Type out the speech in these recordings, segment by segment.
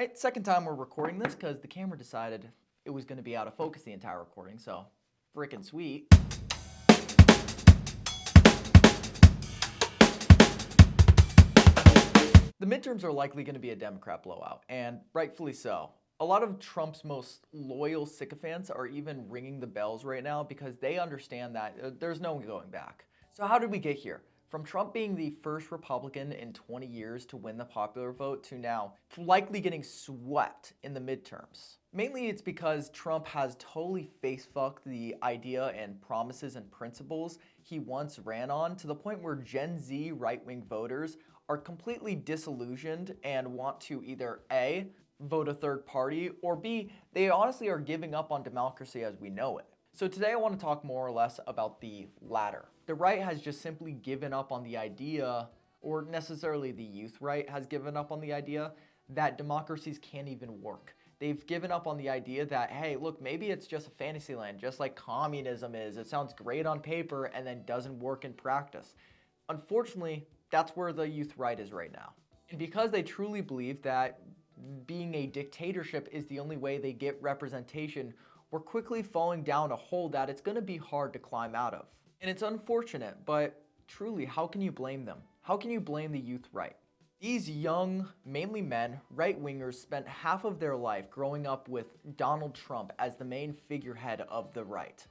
Alright, second time we're recording this because the camera decided it was going to be out of focus the entire recording, so freaking sweet. The midterms are likely going to be a Democrat blowout, and rightfully so. A lot of Trump's most loyal sycophants are even ringing the bells right now because they understand that there's no going back. So how did we get here? From Trump being the first Republican in 20 years to win the popular vote to now likely getting swept in the midterms. Mainly it's because Trump has totally face-fucked the idea and promises and principles he once ran on to the point where Gen Z right-wing voters are completely disillusioned and want to either A, vote a third party, or B, they honestly are giving up on democracy as we know it. So today I want to talk more or less about the latter. The right has just simply given up on the idea, or necessarily the youth right has given up on the idea, that democracies can't even work. They've given up on the idea that, hey, look, maybe it's just a fantasy land, just like communism is. It sounds great on paper and then doesn't work in practice. Unfortunately, that's where the youth right is right now. And because they truly believe that being a dictatorship is the only way they get representation, we're quickly falling down a hole that it's going to be hard to climb out of. And it's unfortunate, but truly, how can you blame them? How can you blame the youth right? These young, mainly men, right-wingers spent half of their life growing up with Donald Trump as the main figurehead of the right.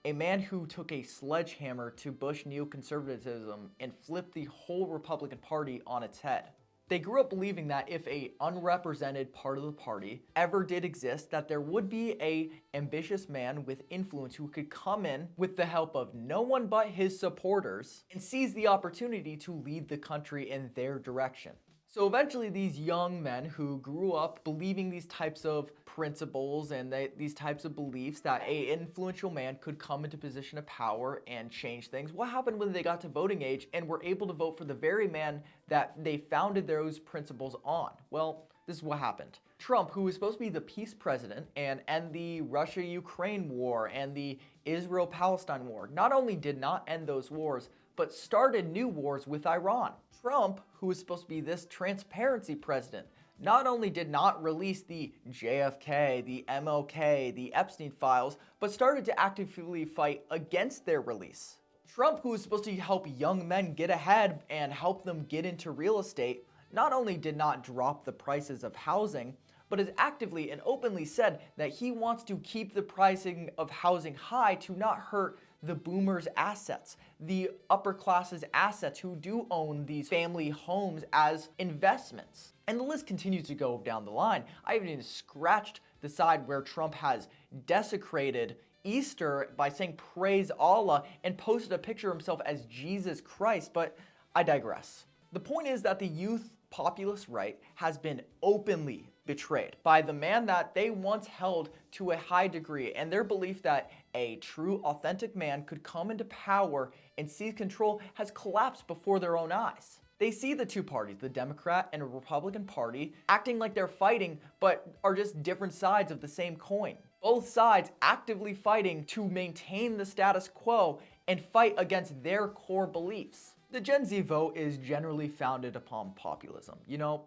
A man who took a sledgehammer to Bush neoconservatism and flipped the whole Republican Party on its head. They grew up believing that if a unrepresented part of the party ever did exist, that there would be a ambitious man with influence who could come in with the help of no one but his supporters and seize the opportunity to lead the country in their direction. So eventually these young men who grew up believing these types of principles and these types of beliefs that an influential man could come into position of power and change things, what happened when they got to voting age and were able to vote for the very man that they founded those principles on? Well, this is what happened. Trump, who was supposed to be the peace president and end the Russia-Ukraine war and the Israel-Palestine war, not only did not end those wars, but started new wars with Iran. Trump, who was supposed to be this transparency president, not only did not release the JFK, the MLK, the Epstein files, but started to actively fight against their release. Trump, who was supposed to help young men get ahead and help them get into real estate, not only did not drop the prices of housing, but has actively and openly said that he wants to keep the pricing of housing high to not hurt the boomers' assets, the upper class's assets who do own these family homes as investments. And the list continues to go down the line. I haven't even scratched the side where Trump has desecrated Easter by saying praise Allah and posted a picture of himself as Jesus Christ, but I digress. The point is that the youth populist right has been openly betrayed by the man that they once held to a high degree, and their belief that a true authentic man could come into power and seize control has collapsed before their own eyes. They see the two parties, the Democrat and Republican Party, acting like they're fighting but are just different sides of the same coin. Both sides actively fighting to maintain the status quo and fight against their core beliefs. The Gen Z vote is generally founded upon populism,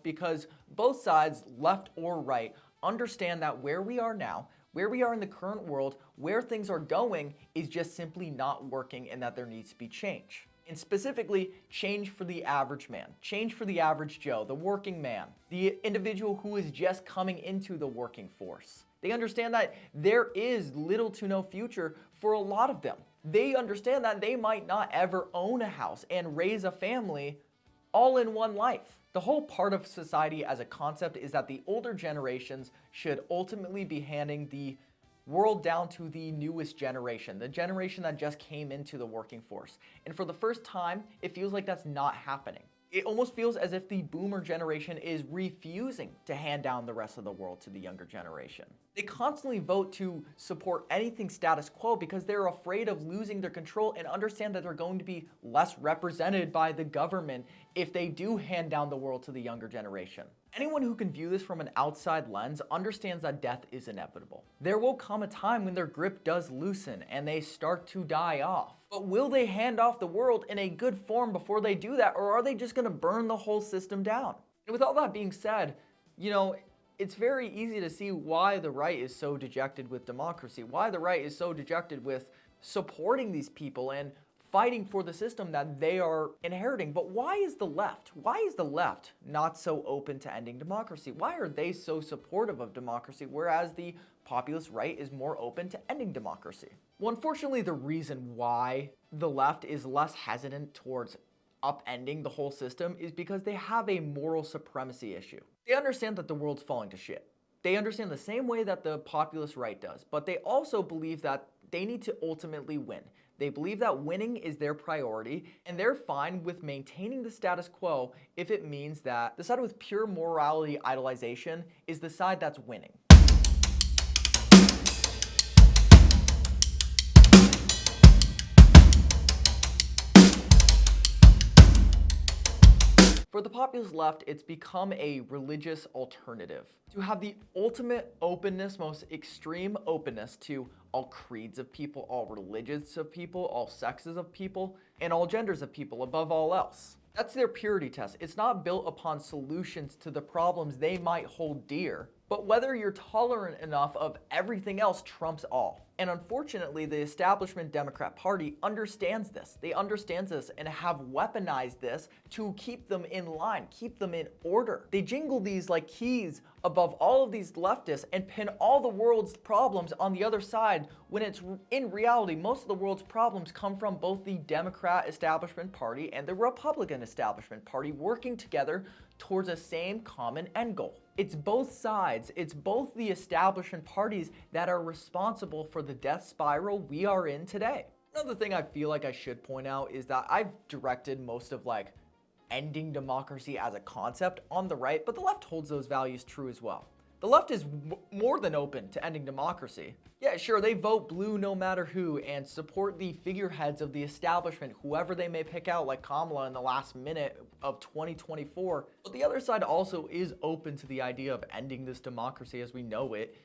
because both sides, left or right, understand that where we are now, where we are in the current world, where things are going is just simply not working and that there needs to be change. And specifically, change for the average man, change for the average Joe, the working man, the individual who is just coming into the working force. They understand that there is little to no future for a lot of them. They understand that they might not ever own a house and raise a family all in one life. The whole part of society as a concept is that the older generations should ultimately be handing the world down to the newest generation, the generation that just came into the working force. And for the first time, it feels like that's not happening. It almost feels as if the boomer generation is refusing to hand down the rest of the world to the younger generation. They constantly vote to support anything status quo because they're afraid of losing their control and understand that they're going to be less represented by the government if they do hand down the world to the younger generation. Anyone who can view this from an outside lens understands that death is inevitable. There will come a time when their grip does loosen and they start to die off. But will they hand off the world in a good form before they do that, or are they just going to burn the whole system down? And with all that being said, It's very easy to see why the right is so dejected with democracy, why the right is so dejected with supporting these people and fighting for the system that they are inheriting. But why is the left? Why is the left not so open to ending democracy? Why are they so supportive of democracy, whereas the populist right is more open to ending democracy? Well, unfortunately, the reason why the left is less hesitant towards upending the whole system is because they have a moral supremacy issue. They understand that the world's falling to shit. They understand the same way that the populist right does, but they also believe that they need to ultimately win. They believe that winning is their priority, and they're fine with maintaining the status quo if it means that the side with pure morality idolization is the side that's winning. For the populist left, it's become a religious alternative to have the ultimate openness, most extreme openness to all creeds of people, all religions of people, all sexes of people, and all genders of people above all else. That's their purity test. It's not built upon solutions to the problems they might hold dear, but whether you're tolerant enough of everything else trumps all. And unfortunately, the establishment Democrat Party understands this. They understand this and have weaponized this to keep them in line, keep them in order. They jingle these like keys above all of these leftists and pin all the world's problems on the other side, when it's in reality, most of the world's problems come from both the Democrat establishment party and the Republican establishment party working together towards the same common end goal. It's both sides, it's both the establishment parties that are responsible for the death spiral we are in today. Another thing I feel like I should point out is that I've directed most of ending democracy as a concept on the right, but the left holds those values true as well. The left is more than open to ending democracy. Yeah, sure, they vote blue no matter who and support the figureheads of the establishment, whoever they may pick out, like Kamala in the last minute of 2024. But the other side also is open to the idea of ending this democracy as we know it,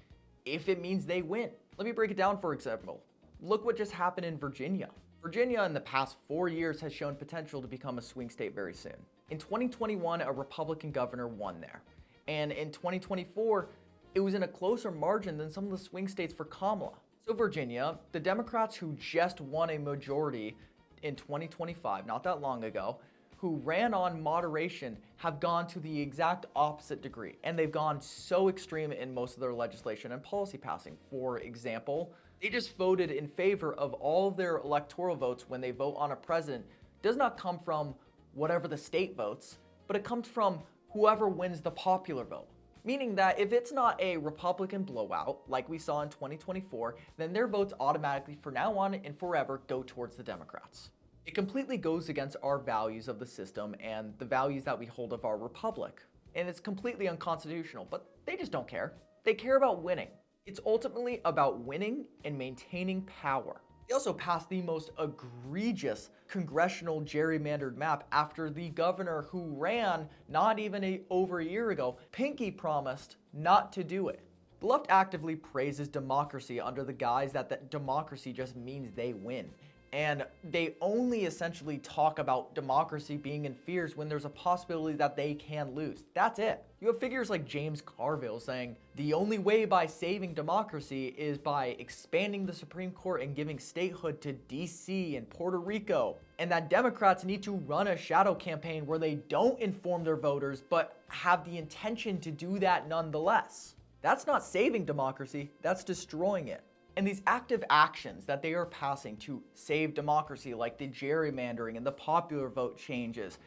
if it means they win. Let me break it down, for example. Look what just happened in Virginia. Virginia in the past 4 years has shown potential to become a swing state very soon. In 2021, a Republican governor won there. And in 2024, it was in a closer margin than some of the swing states for Kamala. So Virginia, the Democrats who just won a majority in 2025, not that long ago, who ran on moderation, have gone to the exact opposite degree. And they've gone so extreme in most of their legislation and policy passing. For example, they just voted in favor of all of their electoral votes when they vote on a president does not come from whatever the state votes, but it comes from whoever wins the popular vote. Meaning that if it's not a Republican blowout, like we saw in 2024, then their votes automatically, for now on and forever, go towards the Democrats. It completely goes against our values of the system and the values that we hold of our republic. And it's completely unconstitutional, but they just don't care. They care about winning. It's ultimately about winning and maintaining power. They also passed the most egregious congressional gerrymandered map after the governor who ran not even over a year ago pinky promised not to do it. The left actively praises democracy under the guise that democracy just means they win. And they only essentially talk about democracy being in fears when there's a possibility that they can lose. That's it. You have figures like James Carville saying the only way by saving democracy is by expanding the Supreme Court and giving statehood to DC and Puerto Rico. And that Democrats need to run a shadow campaign where they don't inform their voters but have the intention to do that nonetheless. That's not saving democracy, that's destroying it. And these active actions that they are passing to save democracy, like the gerrymandering and the popular vote changes,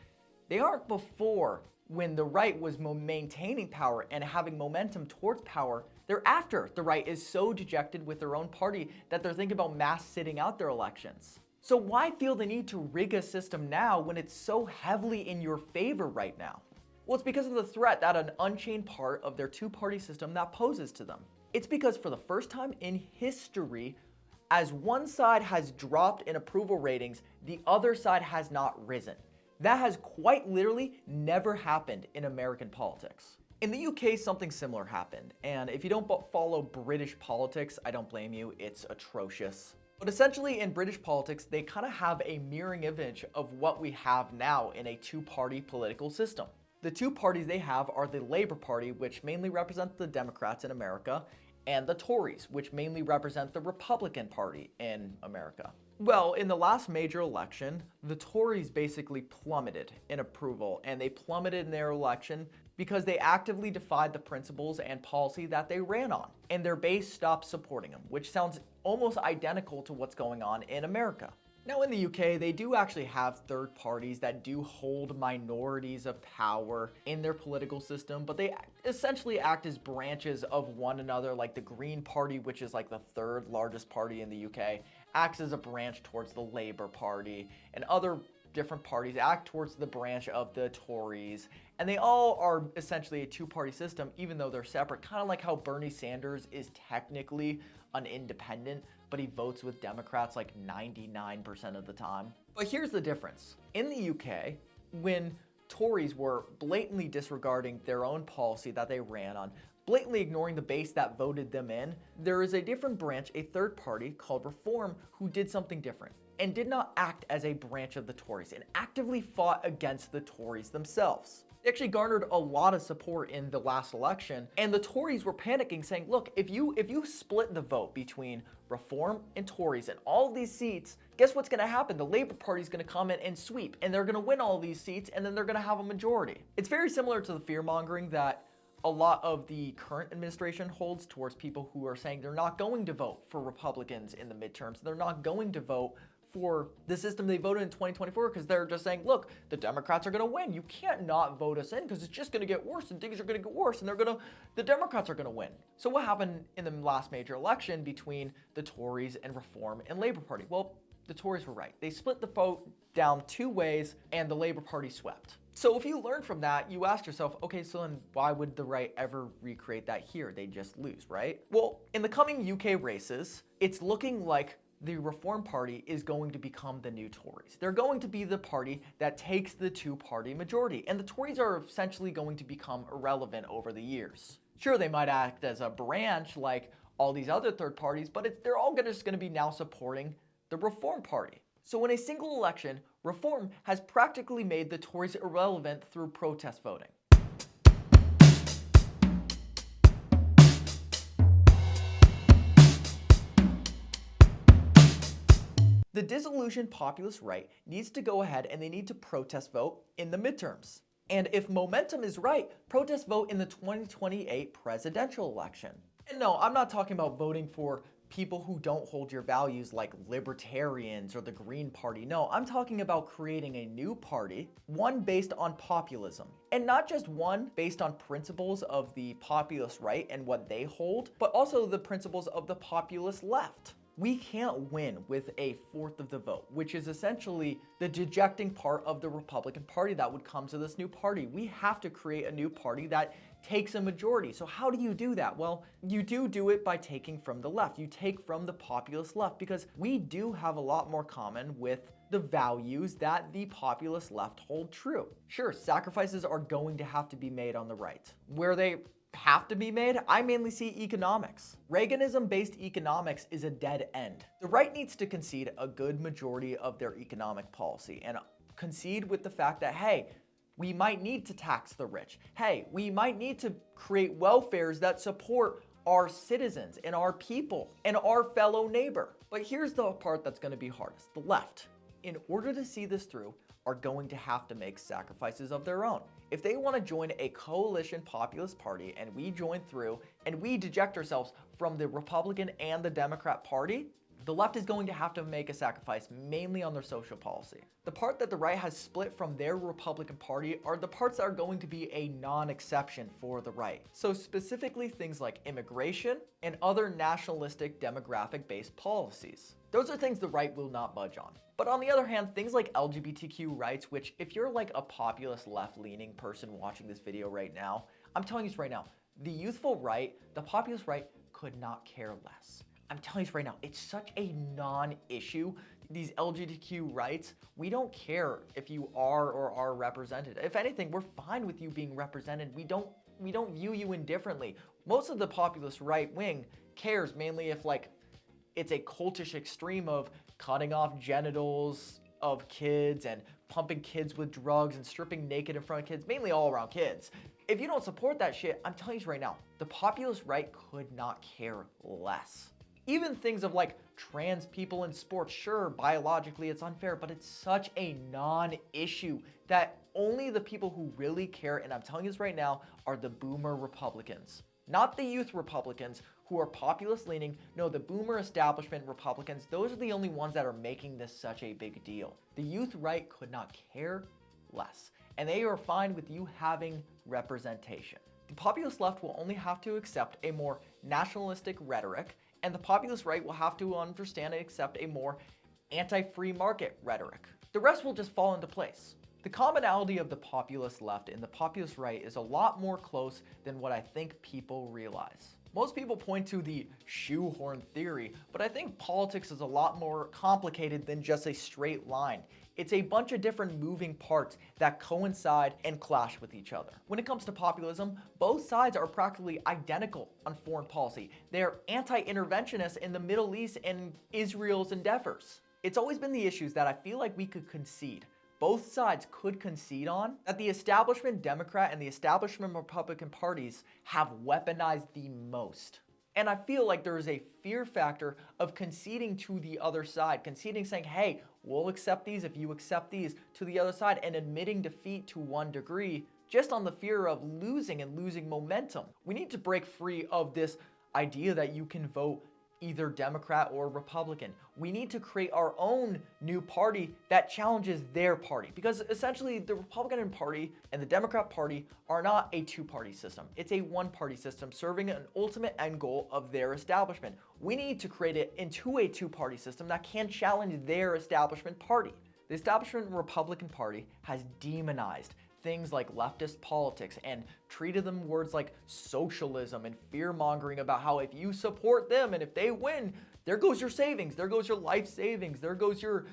they aren't before when the right was maintaining power and having momentum towards power. They're after the right is so dejected with their own party that they're thinking about mass sitting out their elections. So why feel the need to rig a system now when it's so heavily in your favor right now? Well, it's because of the threat that an unchained part of their two-party system that poses to them. It's because for the first time in history, as one side has dropped in approval ratings, the other side has not risen. That has quite literally never happened in American politics. In the UK, something similar happened, and if you don't follow British politics, I don't blame you, it's atrocious. But essentially in British politics, they kind of have a mirroring image of what we have now in a two-party political system. The two parties they have are the Labor Party, which mainly represents the Democrats in America, and the Tories, which mainly represent the Republican Party in America. Well, in the last major election, the Tories basically plummeted in approval, and they plummeted in their election because they actively defied the principles and policy that they ran on, and their base stopped supporting them, which sounds almost identical to what's going on in America. Now in the UK, they do actually have third parties that do hold minorities of power in their political system, but they essentially act as branches of one another, like the Green Party, which is like the third largest party in the UK, acts as a branch towards the Labour Party, and other different parties act towards the branch of the Tories, and they all are essentially a two-party system, even though they're separate, kind of like how Bernie Sanders is technically an independent, but he votes with Democrats like 99% of the time. But here's the difference. In the UK, when Tories were blatantly disregarding their own policy that they ran on, blatantly ignoring the base that voted them in, there is a different branch, a third party called Reform, who did something different and did not act as a branch of the Tories and actively fought against the Tories themselves. They actually garnered a lot of support in the last election, and the Tories were panicking, saying, look, if you split the vote between Reform and Tories and all of these seats, guess what's going to happen? The Labour Party is going to come in and sweep, and they're going to win all these seats, and then they're going to have a majority. It's very similar to the fear-mongering that a lot of the current administration holds towards people who are saying they're not going to vote for Republicans in the midterms. They're not going to vote for the system they voted in 2024 because they're just saying, look, the Democrats are going to win. You can't not vote us in because it's just going to get worse and things are going to get worse and the Democrats are going to win. So what happened in the last major election between the Tories and Reform and Labour Party? Well, the Tories were right. They split the vote down two ways and the Labour Party swept. So if you learn from that, you ask yourself, okay, so then why would the right ever recreate that here? They just lose, right? Well, in the coming UK races, it's looking like the Reform Party is going to become the new Tories. They're going to be the party that takes the two-party majority, and the Tories are essentially going to become irrelevant over the years. Sure, they might act as a branch like all these other third parties, but they're all just going to be now supporting the Reform Party. So in a single election, Reform has practically made the Tories irrelevant through protest voting. The disillusioned populist right needs to go ahead and they need to protest vote in the midterms. And if momentum is right, protest vote in the 2028 presidential election. And no, I'm not talking about voting for people who don't hold your values like libertarians or the Green Party. No, I'm talking about creating a new party, one based on populism. And not just one based on principles of the populist right and what they hold, but also the principles of the populist left. We can't win with a fourth of the vote, which is essentially the dejecting part of the Republican Party that would come to this new party. We have to create a new party that takes a majority. So how do you do that? Well, you do it by taking from the left. You take from the populist left because we do have a lot more common with the values that the populist left hold true. Sure, sacrifices are going to have to be made on the right. Where they have to be made, I mainly see economics. Reaganism-based economics is a dead end. The right needs to concede a good majority of their economic policy and concede with the fact that, hey, we might need to tax the rich. Hey, we might need to create welfares that support our citizens and our people and our fellow neighbor. But here's the part that's going to be hardest. The left, in order to see this through, are going to have to make sacrifices of their own. If they want to join a coalition populist party and we join through and we deject ourselves from the Republican and the Democrat Party, the left is going to have to make a sacrifice mainly on their social policy. The part that the right has split from their Republican Party are the parts that are going to be a non-exception for the right. So specifically things like immigration and other nationalistic demographic-based policies. Those are things the right will not budge on. But on the other hand, things like LGBTQ rights, which if you're like a populist left-leaning person watching this video right now, I'm telling you this right now, the youthful right, the populist right could not care less. I'm telling you this right now, it's such a non-issue. These LGBTQ rights, we don't care if you are or are represented. If anything, we're fine with you being represented. We don't view you indifferently. Most of the populist right wing cares mainly if like it's a cultish extreme of cutting off genitals of kids and pumping kids with drugs and stripping naked in front of kids, mainly all around kids. If you don't support that shit, I'm telling you right now, the populist right could not care less. Even things of like trans people in sports, sure, biologically it's unfair, but it's such a non-issue that only the people who really care, and I'm telling you this right now, are the boomer Republicans. Not the youth Republicans who are populist leaning. No, the boomer establishment Republicans, those are the only ones that are making this such a big deal. The youth right could not care less, and they are fine with you having representation. The populist left will only have to accept a more nationalistic rhetoric, and the populist right will have to understand and accept a more anti-free market rhetoric. The rest will just fall into place. The commonality of the populist left and the populist right is a lot more close than what I think people realize. Most people point to the shoehorn theory, but I think politics is a lot more complicated than just a straight line. It's a bunch of different moving parts that coincide and clash with each other. When it comes to populism, both sides are practically identical on foreign policy. They're anti-interventionists in the Middle East and Israel's endeavors. It's always been the issues that I feel like we could concede. Both sides could concede on that the establishment Democrat and the establishment Republican parties have weaponized the most. And I feel like there is a fear factor of conceding to the other side, conceding saying, hey, we'll accept these if you accept these to the other side, and admitting defeat to one degree just on the fear of losing and losing momentum. We need to break free of this idea that you can vote either Democrat or Republican. We need to create our own new party that challenges their party, because essentially the Republican Party and the Democrat Party are not a two-party system. It's a one-party system serving an ultimate end goal of their establishment. We need to create it into a two-party system that can challenge their establishment party. The establishment Republican Party has demonized things like leftist politics and treated them words like socialism and fear-mongering about how if you support them and if they win, there goes your savings, there goes your life savings, there goes your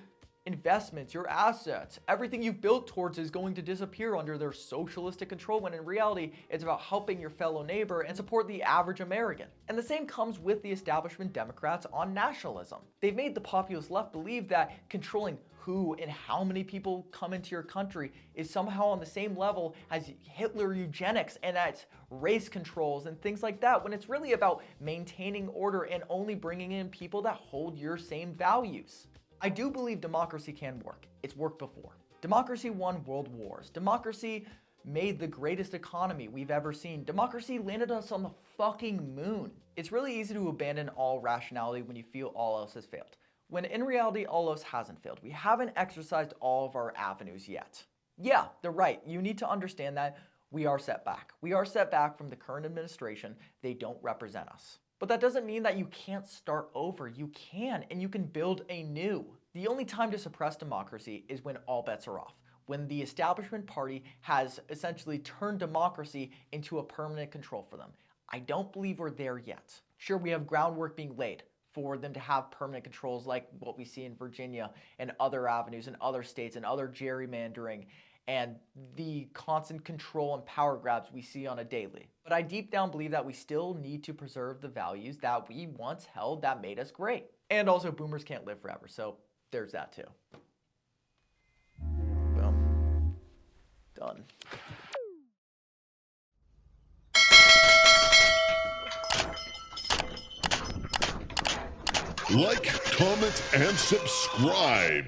investments, your assets. Everything you've built towards is going to disappear under their socialistic control, when in reality, it's about helping your fellow neighbor and support the average American. And the same comes with the establishment Democrats on nationalism. They've made the populist left believe that controlling who and how many people come into your country is somehow on the same level as Hitler eugenics and that's race controls and things like that, when it's really about maintaining order and only bringing in people that hold your same values. I do believe democracy can work. It's worked before. Democracy won world wars. Democracy made the greatest economy we've ever seen. Democracy landed us on the fucking moon. It's really easy to abandon all rationality when you feel all else has failed, when in reality all else hasn't failed. We haven't exercised all of our avenues yet. Yeah, they're right. You need to understand that we are set back. We are set back from the current administration. They don't represent us. But that doesn't mean that you can't start over. You can, and you can build anew. The only time to suppress democracy is when all bets are off, when the establishment party has essentially turned democracy into a permanent control for them. I don't believe we're there yet. Sure, we have groundwork being laid for them to have permanent controls like what we see in Virginia and other avenues and other states and other gerrymandering and the constant control and power grabs we see on a daily. But I deep down believe that we still need to preserve the values that we once held that made us great. And also, boomers can't live forever, so there's that too. Boom. Done. Like, comment, and subscribe.